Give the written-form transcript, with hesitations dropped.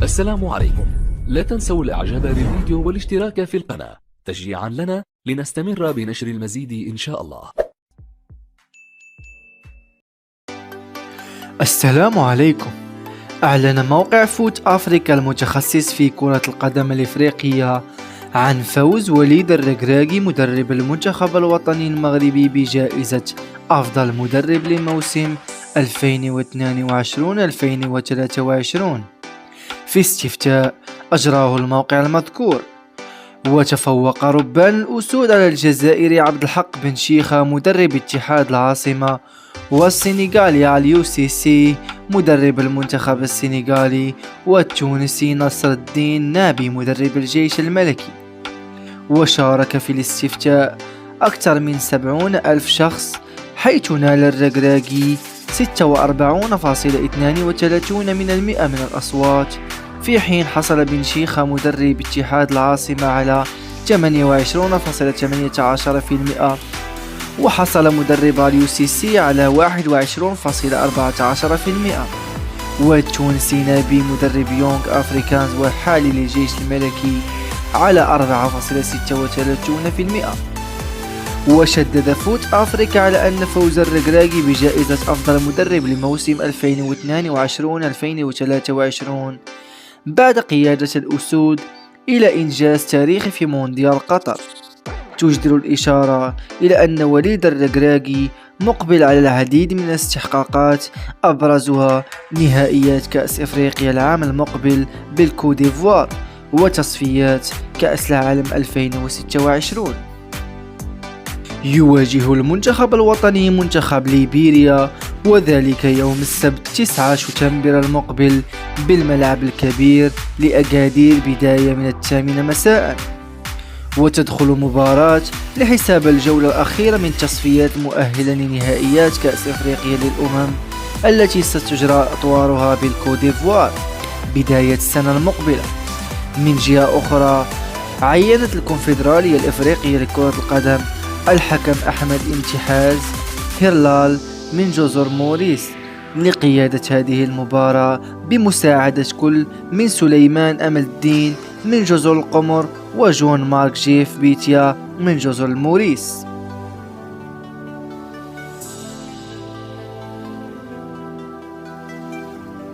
السلام عليكم. لا تنسوا الاعجاب بالفيديو والاشتراك في القناة تشجيعا لنا لنستمر بنشر المزيد إن شاء الله. السلام عليكم. أعلن موقع فوت أفريكا المتخصص في كرة القدم الإفريقية عن فوز وليد الركراكي مدرب المنتخب الوطني المغربي بجائزة أفضل مدرب لموسم 2022-2023 في استفتاء أجراه الموقع المذكور. وتفوق ربان الأسود على الجزائري عبد الحق بن شيخة مدرب اتحاد العاصمة، والسنغالي عليو سيسي مدرب المنتخب السنغالي، والتونسي نصر الدين نابي مدرب الجيش الملكي. وشارك في الاستفتاء أكثر من 70,000 شخص، حيث نال الركراكي 46.32% من الأصوات، في حين حصل بن شيخة مدرب اتحاد العاصمة على 28.18%، وحصل مدرب عليو سيسي على 21.14%، والتونسي نابي مدرب يونغ أفريكانز وحالي للجيش الملكي على 4.36%. وشدد فوت أفريكا على أن فوز الركراكي بجائزة أفضل مدرب لموسم 2022-2023 بعد قيادة الأسود إلى إنجاز تاريخي في مونديال قطر، تجدر الإشارة إلى أن وليد الركراكي مقبل على العديد من الاستحقاقات، أبرزها نهائيات كأس إفريقيا العام المقبل بالكوت ديفوار، وتصفيات كأس العالم 2026. يواجه المنتخب الوطني منتخب ليبيريا، وذلك يوم السبت 9 شتنبر المقبل بالملعب الكبير لأكادير بداية من 8 مساء. وتدخل مباراة لحساب الجولة الأخيرة من تصفيات مؤهلة لنهائيات كأس إفريقيا للأمم التي ستجرى أطوارها بالكوت ديفوار بداية السنة المقبلة. من جهة أخرى، عينت الكونفدرالية الإفريقية لكرة القدم الحكم أحمد انتحاز هيرلال من جزر موريس لقيادة هذه المباراة بمساعدة كل من سليمان أمل الدين من جزر القمر وجون مارك جيف بيتيا من جزر الموريس.